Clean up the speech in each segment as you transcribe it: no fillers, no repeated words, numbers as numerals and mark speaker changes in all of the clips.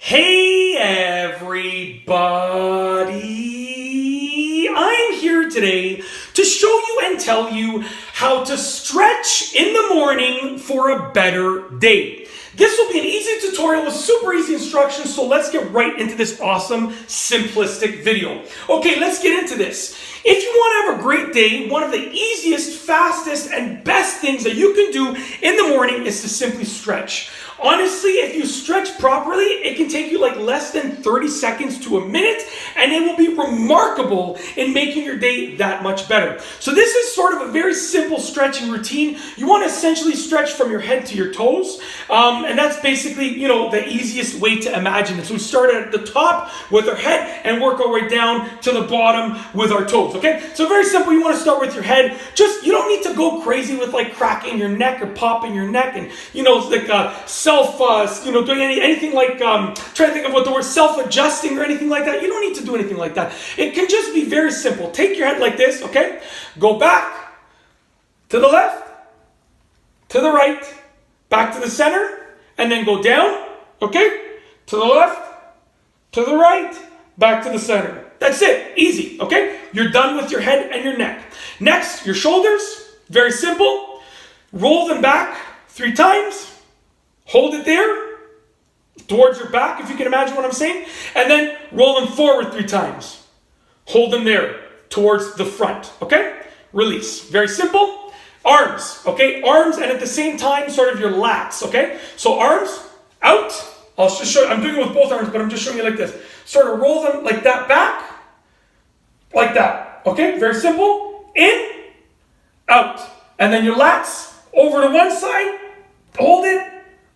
Speaker 1: Hey everybody! I'm here today to show you and tell you how to stretch in the morning for a better day. This will be an easy tutorial with super easy instructions, so let's get right into this awesome, simplistic video. Okay, let's get into this. If you want to have a great day, one of the easiest, fastest, and best things that you can do in the morning is to simply stretch. Honestly, if you stretch properly, it can take you like less than 30 seconds to a minute, and it will be remarkable in making your day that much better. So this is sort of a very simple stretching routine. You want to essentially stretch from your head to your toes, and that's basically, the easiest way to imagine it. So we start at the top with our head and work our way down to the bottom with our toes, okay? So very simple, you want to start with your head. You don't need to go crazy with like cracking your neck or popping your neck and, doing anything like, trying to think of what the word self-adjusting or anything like that. You don't need to do anything like that. It can just be very simple. Take your head like this, okay? Go back, to the left, to the right, back to the center, and then go down, okay? To the left, to the right, back to the center. That's it, easy, okay? You're done with your head and your neck. Next, your shoulders, very simple. Roll them back 3 times. Hold it there, towards your back, if you can imagine what I'm saying. And then roll them forward 3 times. Hold them there, towards the front, okay? Release, very simple. Arms, okay? Arms, and at the same time, sort of your lats, okay? So arms, out. I'll just show you, I'm doing it with both arms, but I'm just showing you like this. Sort of roll them like that back, like that, okay? Very simple. In, out. And then your lats, over to one side, hold it,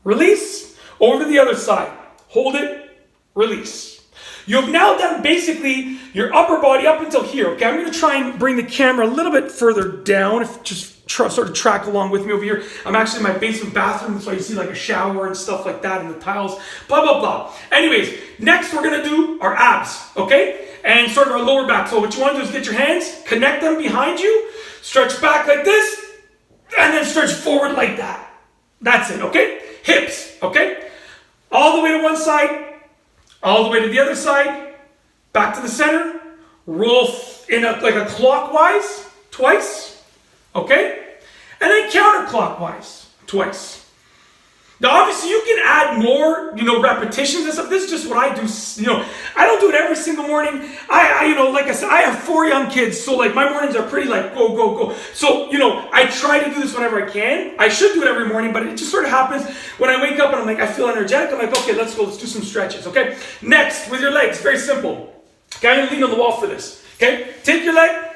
Speaker 1: release, over to the other side. Hold it, release. You've now done basically your upper body up until here, okay? I'm going to try and bring the camera a little bit further down, if just sort of track along with me over here. I'm actually in my basement bathroom, so you see like a shower and stuff like that and the tiles, blah, blah, blah. Anyways, next we're going to do our abs, okay? And sort of our lower back. So what you want to do is get your hands, connect them behind you, stretch back like this, and then stretch forward like that. That's it, okay? Hips, okay? All the way to one side, all the way to the other side, back to the center, roll in like a clockwise twice, okay? And then counterclockwise twice. Now, obviously, you can add more, repetitions and stuff. This is just what I do. I don't do it every single morning. Like I said, I have 4 young kids, so like my mornings are pretty like go, go, go. So, I try to do this whenever I can. I should do it every morning, but it just sort of happens when I wake up and I'm like, I feel energetic. I'm like, okay, let's go. Let's do some stretches, okay? Next, with your legs, very simple. Okay, I'm going to lean on the wall for this, okay? Take your leg.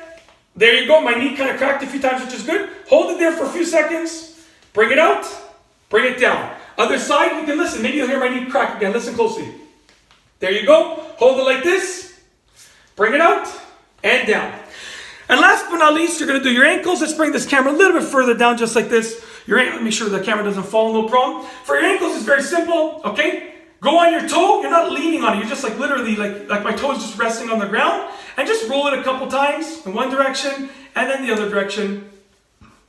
Speaker 1: There you go. My knee kind of cracked a few times, which is good. Hold it there for a few seconds. Bring it out. Bring it down. Other side, you can listen. Maybe you'll hear my knee crack again. Listen closely. There you go. Hold it like this. Bring it out and down. And last but not least, you're going to do your ankles. Let's bring this camera a little bit further down, just like this. Make sure the camera doesn't fall, no problem. For your ankles, it's very simple, okay? Go on your toe. You're not leaning on it. You're just like literally like my toe is just resting on the ground. And just roll it a couple times in one direction and then the other direction.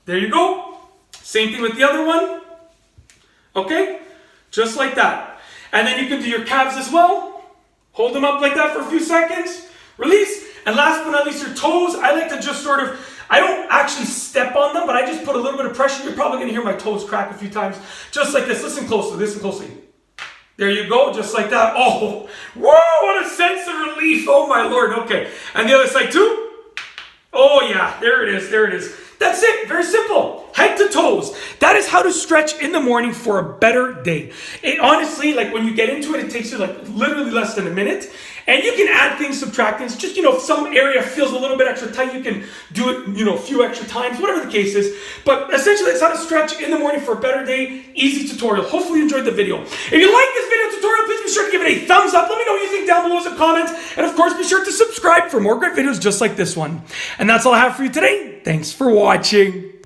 Speaker 1: There you go. Same thing with the other one. Okay? Just like that. And then you can do your calves as well. Hold them up like that for a few seconds. Release. And last but not least, your toes. I like to just I don't actually step on them, but I just put a little bit of pressure. You're probably going to hear my toes crack a few times. Just like this. Listen closely. Listen closely. There you go. Just like that. Oh, whoa, what a sense of relief. Oh, my Lord. Okay. And the other side too. Oh, yeah. There it is. There it is. That's it. Very simple. Head to toes. That is how to stretch in the morning for a better day. It honestly, like when you get into it, it takes you like literally less than a minute. And you can add things, subtract things. Just, if some area feels a little bit extra tight, you can do it, a few extra times, whatever the case is. But essentially, that's how to stretch in the morning for a better day. Easy tutorial. Hopefully you enjoyed the video. If you like this video tutorial, please be sure to give it a thumbs up. Let me know what you think down below as a comment. And of course, be sure to subscribe for more great videos just like this one. And that's all I have for you today. Thanks for watching.